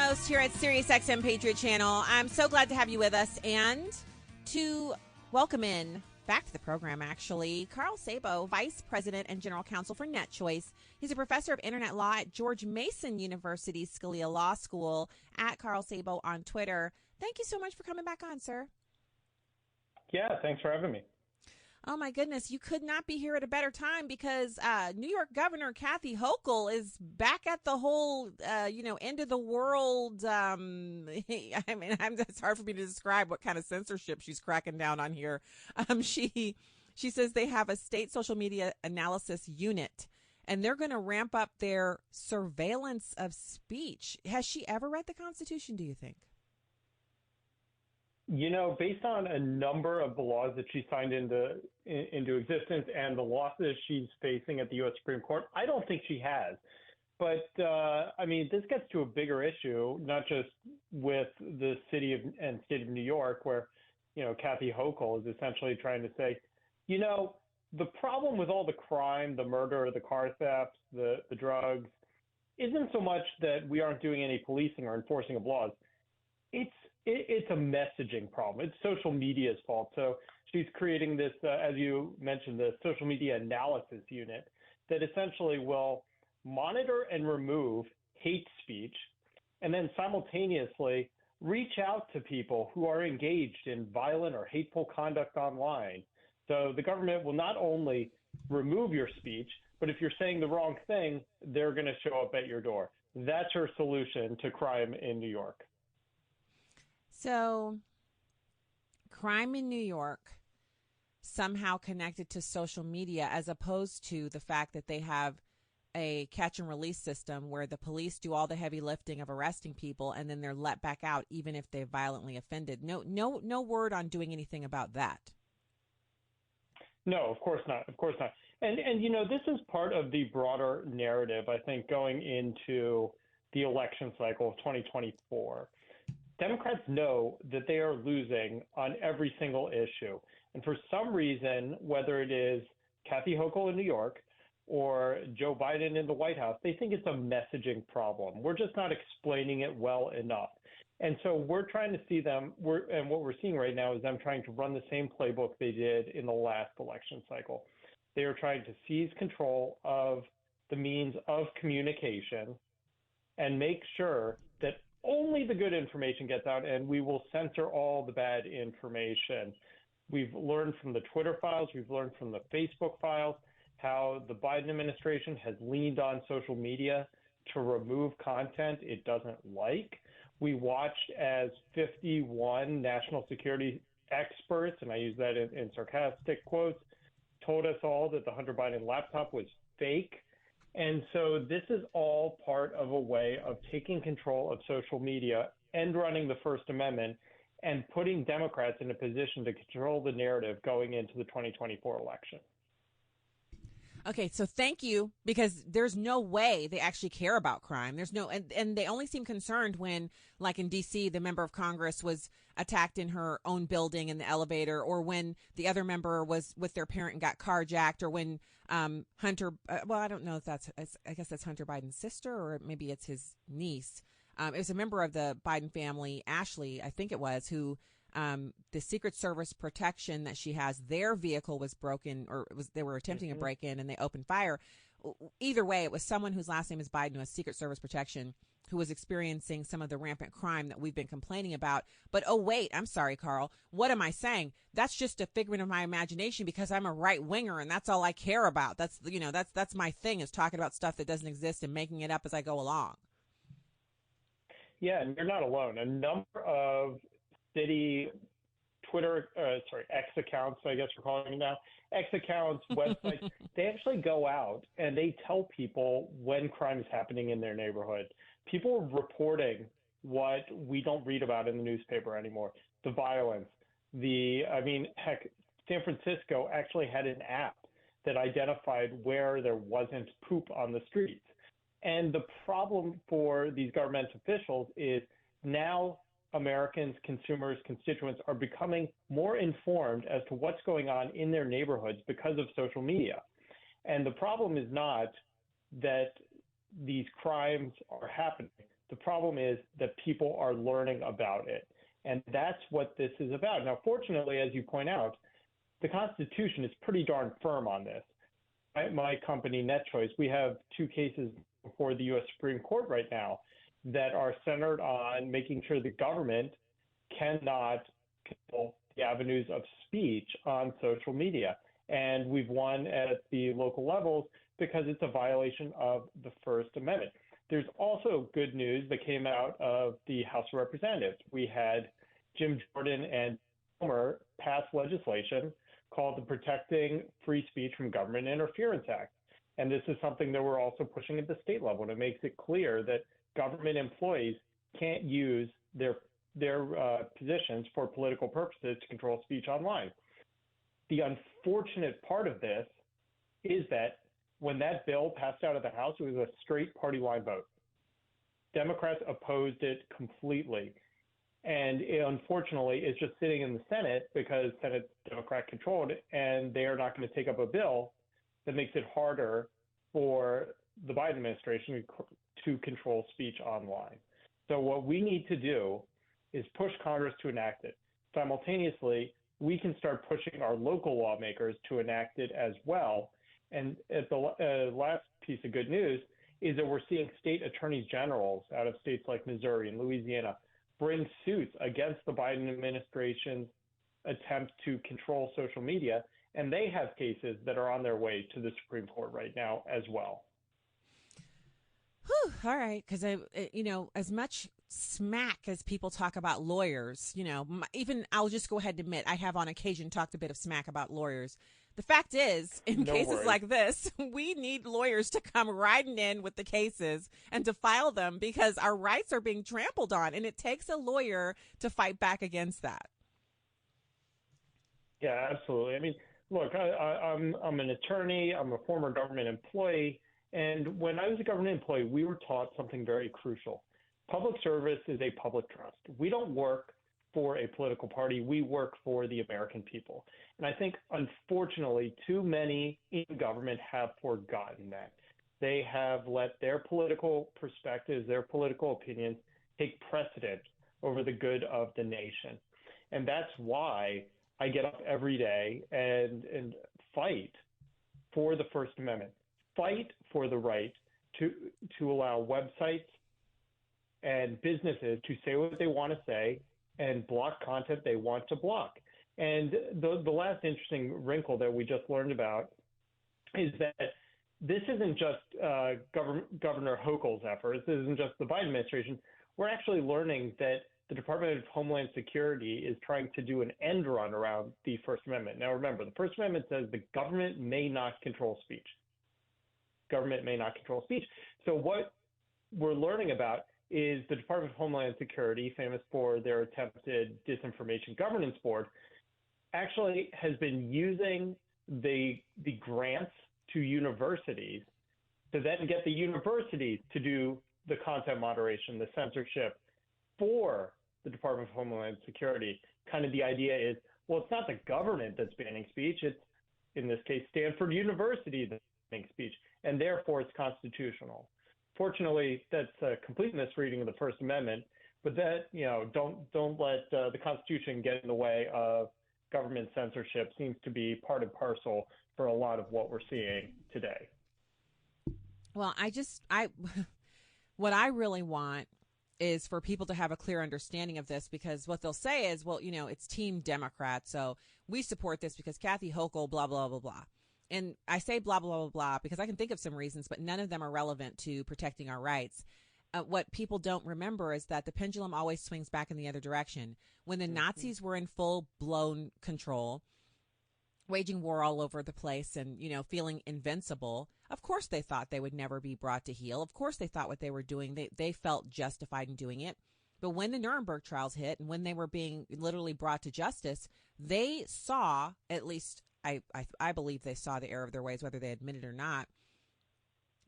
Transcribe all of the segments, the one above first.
host here at SiriusXM Patriot Channel. I'm so glad to have you with us and to welcome in back to the program, actually, Carl Szabo, Vice President and General Counsel for NetChoice. He's a professor of Internet Law at George Mason University Scalia Law School, at Carl Szabo on Twitter. Thank you so much for coming back on, sir. Yeah, thanks for having me. Oh, my goodness. You could not be here at a better time because New York Governor Kathy Hochul is back at the whole, end of the world. It's hard for me to describe what kind of censorship she's cracking down on here. She says they have a state social media analysis unit, and they're going to ramp up their surveillance of speech. Has she ever read the Constitution, do you think? You know, based on a number of the laws that she signed into existence and the losses she's facing at the U.S. Supreme Court, I don't think she has. But, this gets to a bigger issue, not just with the city and state of New York, where, Kathy Hochul is essentially trying to say, the problem with all the crime, the murder, the car thefts, the drugs, isn't so much that we aren't doing any policing or enforcing of laws. It's a messaging problem. It's social media's fault. So she's creating this, as you mentioned, the social media analysis unit that essentially will monitor and remove hate speech and then simultaneously reach out to people who are engaged in violent or hateful conduct online. So the government will not only remove your speech, but if you're saying the wrong thing, they're going to show up at your door. That's her solution to crime in New York. So, crime in New York somehow connected to social media, as opposed to the fact that they have a catch and release system where the police do all the heavy lifting of arresting people and then they're let back out even if they've violently offended. No word on doing anything about that. No, of course not. Of course not. And this is part of the broader narrative, I think, going into the election cycle of 2024. Democrats know that they are losing on every single issue. And for some reason, whether it is Kathy Hochul in New York or Joe Biden in the White House, they think it's a messaging problem. We're just not explaining it well enough. And so we're trying to see them, and what we're seeing right now is them trying to run the same playbook they did in the last election cycle. They are trying to seize control of the means of communication and make sure that only the good information gets out, and we will censor all the bad information. We've learned from the Twitter files, we've learned from the Facebook files, how the Biden administration has leaned on social media to remove content it doesn't like. We watched as 51 national security experts, and I use that in sarcastic quotes, told us all that the Hunter Biden laptop was fake. And so this is all part of a way of taking control of social media and running the First Amendment and putting Democrats in a position to control the narrative going into the 2024 election. Okay, so thank you, because there's no way they actually care about crime. There's no, and they only seem concerned when, like in D.C., the member of Congress was attacked in her own building in the elevator, or when the other member was with their parent and got carjacked, or when Hunter, I don't know if I guess that's Hunter Biden's sister, or maybe it's his niece. It was a member of the Biden family, Ashley, I think it was, who the Secret Service protection that she has, their vehicle was broken, or they were attempting to break in and they opened fire. Either way, it was someone whose last name is Biden who has Secret Service protection who was experiencing some of the rampant crime that we've been complaining about. But, oh, wait, I'm sorry, Carl. What am I saying? That's just a figment of my imagination because I'm a right winger and that's all I care about. That's my thing, is talking about stuff that doesn't exist and making it up as I go along. Yeah, and you're not alone. A number of city X accounts, I guess we're calling them now, X accounts, websites, they actually go out and they tell people when crime is happening in their neighborhood. People are reporting what we don't read about in the newspaper anymore, the violence, San Francisco actually had an app that identified where there wasn't poop on the streets. And the problem for these government officials is now Americans, consumers, constituents are becoming more informed as to what's going on in their neighborhoods because of social media. And the problem is not that these crimes are happening. The problem is that people are learning about it. And that's what this is about. Now, fortunately, as you point out, the Constitution is pretty darn firm on this. My company, NetChoice, we have 2 cases before the U.S. Supreme Court right now that are centered on making sure the government cannot control the avenues of speech on social media. And we've won at the local levels because it's a violation of the First Amendment. There's also good news that came out of the House of Representatives. We had Jim Jordan and Comer pass legislation called the Protecting Free Speech from Government Interference Act. And this is something that we're also pushing at the state level. And it makes it clear that government employees can't use their positions for political purposes to control speech online. The unfortunate part of this is that when that bill passed out of the House, it was a straight party line vote. Democrats opposed it completely. And unfortunately, it's just sitting in the Senate because Senate Democrat controlled, and they are not going to take up a bill that makes it harder for the Biden administration to control speech online. So what we need to do is push Congress to enact it. Simultaneously, we can start pushing our local lawmakers to enact it as well. And at the last piece of good news is that we're seeing state attorneys generals out of states like Missouri and Louisiana bring suits against the Biden administration's attempt to control social media. And they have cases that are on their way to the Supreme Court right now as well. Whew, all right. Because, as much smack as people talk about lawyers, even I'll just go ahead and admit I have on occasion talked a bit of smack about lawyers. The fact is, in cases like this, we need lawyers to come riding in with the cases and to file them because our rights are being trampled on. And it takes a lawyer to fight back against that. Yeah, absolutely. I mean, look, I'm an attorney. I'm a former government employee. And when I was a government employee, we were taught something very crucial. Public service is a public trust. We don't work for a political party. We work for the American people. And I think, unfortunately, too many in government have forgotten that. They have let their political perspectives, their political opinions take precedent over the good of the nation. And that's why I get up every day and fight for the First Amendment, fight for the right to allow websites and businesses to say what they want to say and block content they want to block. And the last interesting wrinkle that we just learned about is that this isn't just Governor Hochul's efforts. This isn't just the Biden administration. We're actually learning that the Department of Homeland Security is trying to do an end run around the First Amendment. Now, remember, the First Amendment says the government may not control speech. Government may not control speech. So what we're learning about is the Department of Homeland Security, famous for their attempted Disinformation Governance Board, actually has been using the grants to universities to then get the universities to do the content moderation, the censorship for the Department of Homeland Security. Kind of the idea is, well, it's not the government that's banning speech. It's, in this case, Stanford University that's banning speech, and therefore it's constitutional. Fortunately, that's a complete misreading of the First Amendment, but that, don't let the Constitution get in the way of government censorship seems to be part and parcel for a lot of what we're seeing today. Well, what I really want is for people to have a clear understanding of this, because what they'll say is, well, it's Team Democrat, so we support this because Kathy Hochul, blah, blah, blah, blah. And I say blah, blah, blah, blah, because I can think of some reasons, but none of them are relevant to protecting our rights. What people don't remember is that the pendulum always swings back in the other direction. When the Nazis were in full-blown control, waging war all over the place and, feeling invincible, of course they thought they would never be brought to heel. Of course they thought what they were doing, they felt justified in doing it. But when the Nuremberg trials hit and when they were being literally brought to justice, they saw, at least I believe they saw the error of their ways, whether they admit it or not.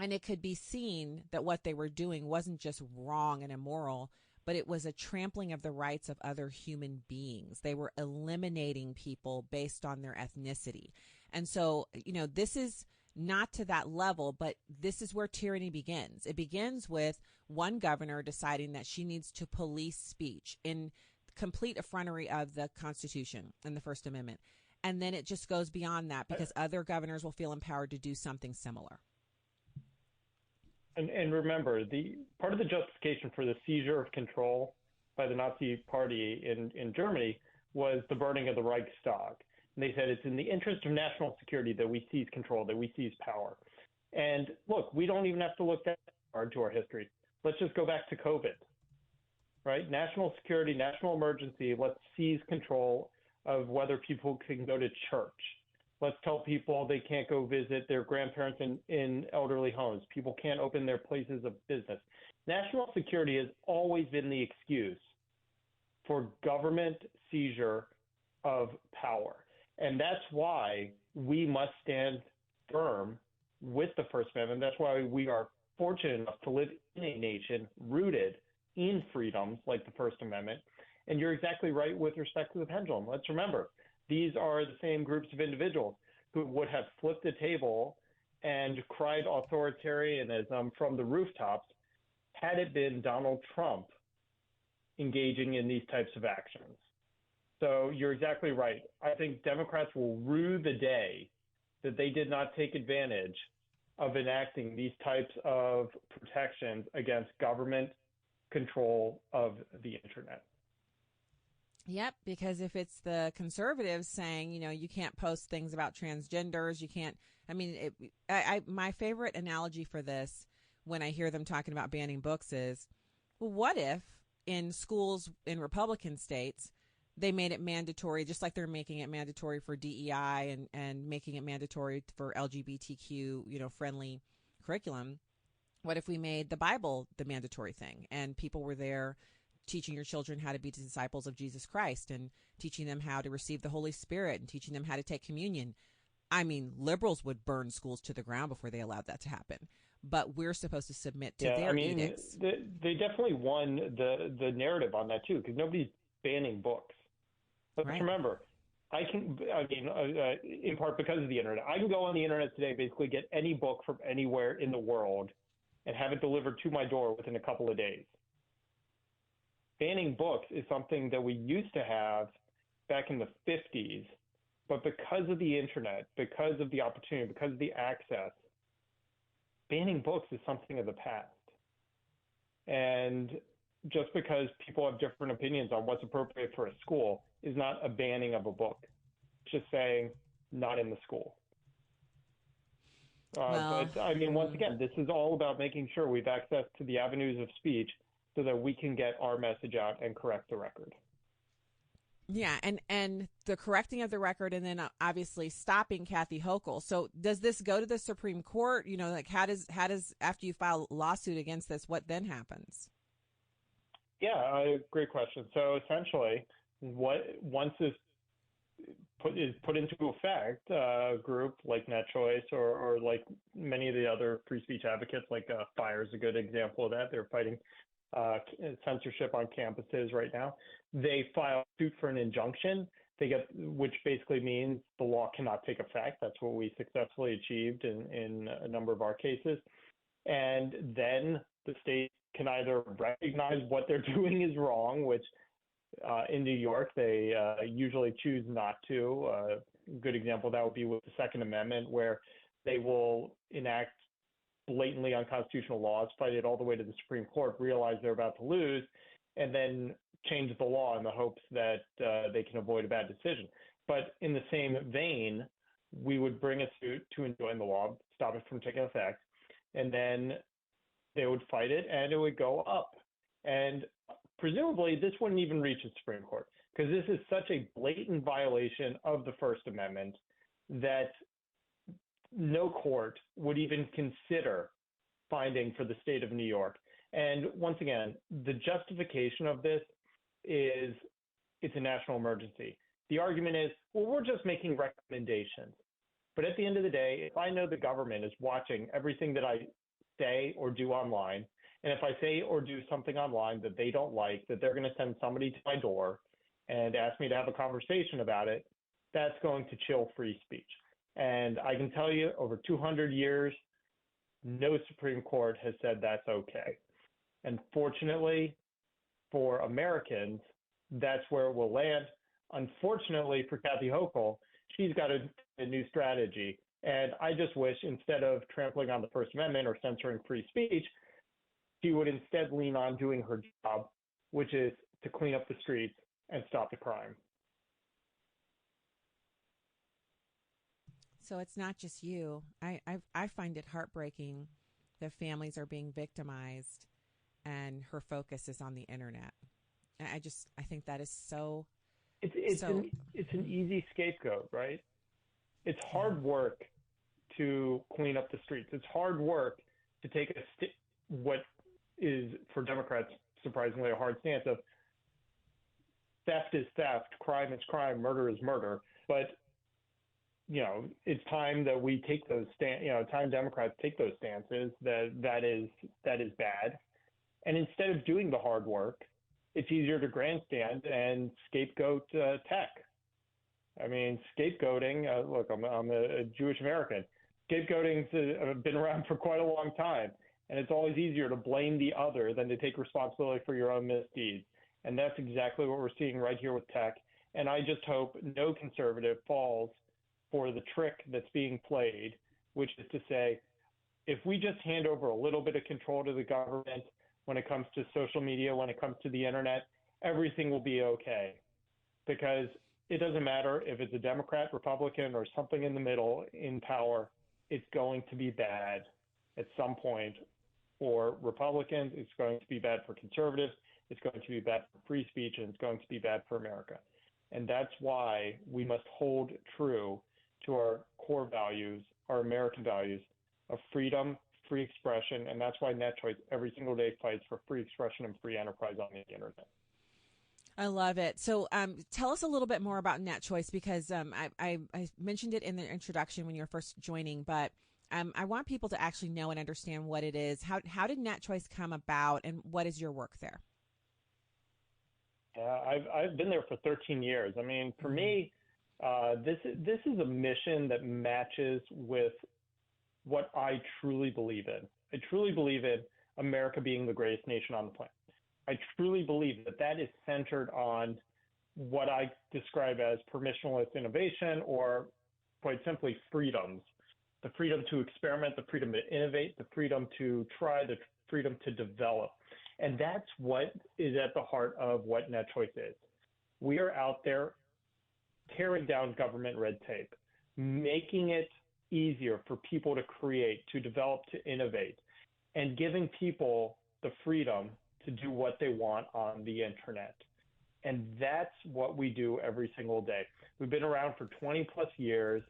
And it could be seen that what they were doing wasn't just wrong and immoral, but it was a trampling of the rights of other human beings. They were eliminating people based on their ethnicity. And so, this is not to that level, but this is where tyranny begins. It begins with one governor deciding that she needs to police speech in complete effrontery of the Constitution and the First Amendment. And then it just goes beyond that because other governors will feel empowered to do something similar. And remember, the part of the justification for the seizure of control by the Nazi Party in Germany was the burning of the Reichstag. And they said it's in the interest of national security that we seize control, that we seize power. And look, we don't even have to look that far into our history. Let's just go back to COVID, right? National security, national emergency, let's seize control of whether people can go to church. Let's tell people they can't go visit their grandparents in elderly homes. People can't open their places of business. National security has always been the excuse for government seizure of power. And that's why we must stand firm with the First Amendment. That's why we are fortunate enough to live in a nation rooted in freedoms like the First Amendment. And you're exactly right with respect to the pendulum. Let's remember, these are the same groups of individuals who would have flipped the table and cried authoritarianism from the rooftops had it been Donald Trump engaging in these types of actions. So you're exactly right. I think Democrats will rue the day that they did not take advantage of enacting these types of protections against government control of the internet. Yep, because if it's the conservatives saying, you know, you can't post things about transgenders, you can't, I mean, my favorite analogy for this when I hear them talking about banning books is, well, what if in schools in Republican states, they made it mandatory, just like they're making it mandatory for DEI and making it mandatory for LGBTQ, you know, friendly curriculum. What if we made the Bible the mandatory thing and people were there teaching your children how to be disciples of Jesus Christ and teaching them how to receive the Holy Spirit and teaching them how to take communion? I mean, liberals would burn schools to the ground before they allowed that to happen. But we're supposed to submit to their edicts. They definitely won the narrative on that too, because nobody's banning books. But Right. remember, in part because of the internet, I can go on the internet today, basically get any book from anywhere in the world and have it delivered to my door within a couple of days. Banning books is something that we used to have back in the 50s, but because of the internet, because of the opportunity, because of the access, banning books is something of the past. And just because people have different opinions on what's appropriate for a school is not a banning of a book. It's just saying not in the school. But I mean, once again, this is all about making sure we've access to the avenues of speech so that we can get our message out and correct the record. Yeah, and the correcting of the record, and then obviously stopping Kathy Hochul. So does this go to the Supreme Court? You know, like how does after you file a lawsuit against this, what then happens? Yeah, great question. So essentially, once this is put into effect, a group like NetChoice or like many of the other free speech advocates, like FIRE is a good example of that. They're fighting censorship on campuses right now. They file a suit for an injunction. Which basically means the law cannot take effect. That's what we successfully achieved in a number of our cases. And then the state can either recognize what they're doing is wrong, which in New York, they usually choose not to. A good example of that would be with the Second Amendment, where they will enact blatantly unconstitutional laws, fight it all the way to the Supreme Court, realize they're about to lose, and then change the law in the hopes that they can avoid a bad decision. But in the same vein, we would bring a suit to enjoin the law, stop it from taking effect, and then they would fight it and it would go up. And presumably this wouldn't even reach the Supreme Court because this is such a blatant violation of the First Amendment that no court would even consider finding for the state of New York. And once again, the justification of this is it's a national emergency. The argument is, well, we're just making recommendations. But at the end of the day, if I know the government is watching everything that I say or do online, and if I say or do something online that they don't like, that they're going to send somebody to my door and ask me to have a conversation about it, that's going to chill free speech. And I can tell you, over 200 years, no Supreme Court has said that's okay. And fortunately for Americans, that's where it will land. Unfortunately for Kathy Hochul, she's got a new strategy. And I just wish instead of trampling on the First Amendment or censoring free speech, she would instead lean on doing her job, which is to clean up the streets and stop the crime. So it's not just you. I find it heartbreaking that families are being victimized and her focus is on the internet. I think that is so so It's an easy scapegoat, right? It's yeah. hard work to clean up the streets. It's hard work to take what is for Democrats surprisingly a hard stance of theft is theft, crime is crime, murder is murder. But it's time that we take those time Democrats take those stances that is bad. And instead of doing the hard work, it's easier to grandstand and scapegoat tech. I mean, scapegoating. Look, I'm a Jewish American. Scapegoating's been around for quite a long time, and it's always easier to blame the other than to take responsibility for your own misdeeds. And that's exactly what we're seeing right here with tech. And I just hope no conservative falls for the trick that's being played, which is to say, if we just hand over a little bit of control to the government when it comes to social media, when it comes to the internet, everything will be okay. Because it doesn't matter if it's a Democrat, Republican, or something in the middle in power, it's going to be bad at some point for Republicans, it's going to be bad for conservatives, it's going to be bad for free speech, and it's going to be bad for America. And that's why we must hold true to our core values, our American values of freedom, free expression, and that's why NetChoice every single day fights for free expression and free enterprise on the internet. I love it. So tell us a little bit more about NetChoice because I mentioned it in the introduction when you were first joining, but I want people to actually know and understand what it is. How did NetChoice come about, and what is your work there? Yeah, I've been there for 13 years. I mean, for me, this is a mission that matches with what I truly believe in. I truly believe in America being the greatest nation on the planet. I truly believe that that is centered on what I describe as permissionless innovation, or quite simply freedoms. The freedom to experiment, the freedom to innovate, the freedom to try, the freedom to develop. And that's what is at the heart of what NetChoice is. We are out there tearing down government red tape, making it easier for people to create, to develop, to innovate, and giving people the freedom to do what they want on the internet. And that's what we do every single day. We've been around for 20 plus years.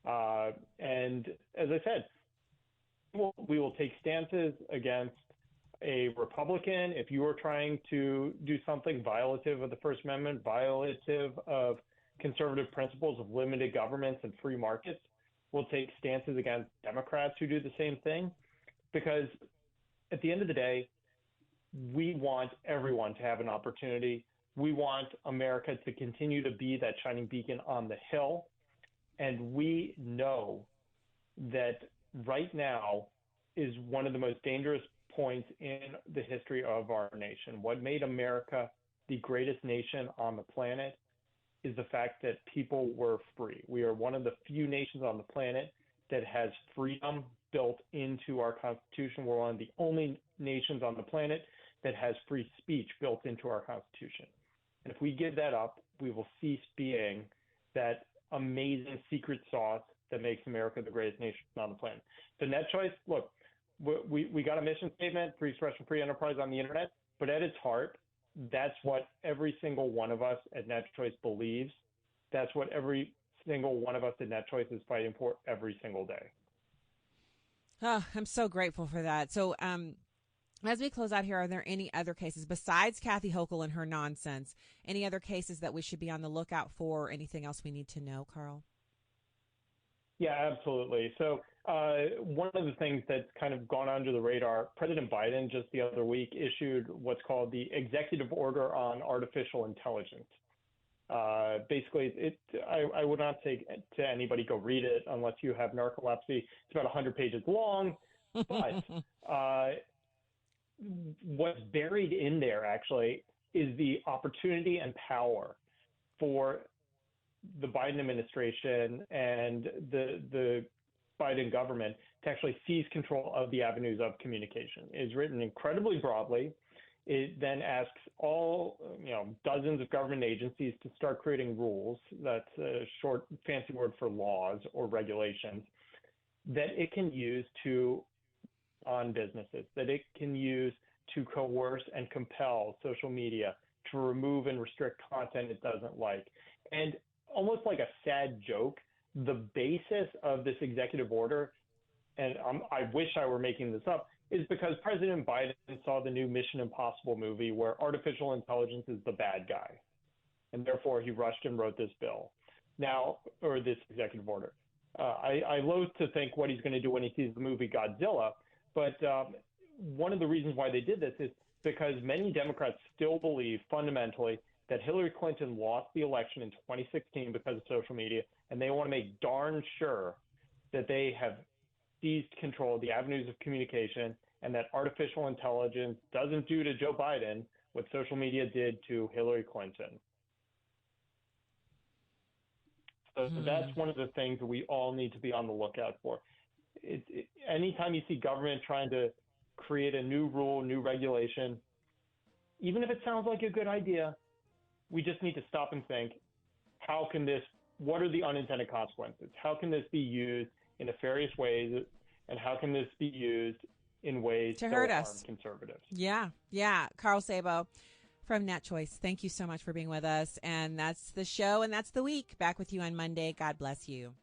And as I said, we will take stances against a Republican if you are trying to do something violative of the First Amendment, violative of conservative principles of limited governments and free markets. We'll take stances against Democrats who do the same thing, because at the end of the day, we want everyone to have an opportunity. We want America to continue to be that shining beacon on the hill. And we know that right now is one of the most dangerous points in the history of our nation. What made America the greatest nation on the planet is the fact that people were free. We are one of the few nations on the planet that has freedom built into our Constitution. We're one of the only nations on the planet that has free speech built into our Constitution. And if we give that up, we will cease being that amazing secret sauce that makes America the greatest nation on the planet. So NetChoice, look, we got a mission statement, free expression, free enterprise on the internet, but at its heart, that's what every single one of us at NetChoice believes. That's what every single one of us at NetChoice is fighting for every single day. Oh, I'm so grateful for that. So as we close out here, are there any other cases besides Kathy Hochul and her nonsense, any other cases that we should be on the lookout for, or anything else we need to know, Carl? Yeah, absolutely. So one of the things that's kind of gone under the radar, President Biden just the other week issued what's called the Executive Order on Artificial Intelligence. Basically, I would not say to anybody, go read it unless you have narcolepsy. It's about 100 pages long, but what's buried in there actually is the opportunity and power for the Biden administration and the Biden government to actually seize control of the avenues of communication. It is written incredibly broadly. It then asks all, dozens of government agencies to start creating rules. That's a short, fancy word for laws or regulations that it can use on businesses, that it can use to coerce and compel social media to remove and restrict content it doesn't like. And almost like a sad joke, the basis of this executive order, and I wish I were making this up, is because President Biden saw the new Mission Impossible movie where artificial intelligence is the bad guy. And therefore, he rushed and wrote this bill or this executive order. I loathe to think what he's going to do when he sees the movie Godzilla. But one of the reasons why they did this is because many Democrats still believe fundamentally that Hillary Clinton lost the election in 2016 because of social media, and they want to make darn sure that they have seized control of the avenues of communication and that artificial intelligence doesn't do to Joe Biden what social media did to Hillary Clinton. So that's one of the things that we all need to be on the lookout for. Anytime you see government trying to create a new rule, new regulation, even if it sounds like a good idea, we just need to stop and think, what are the unintended consequences? How can this be used in nefarious ways, and how can this be used in ways to hurt us? Harm conservatives? Yeah. Carl Szabo from Nat Choice, thank you so much for being with us. And that's the show, and that's the week. Back with you on Monday. God bless you.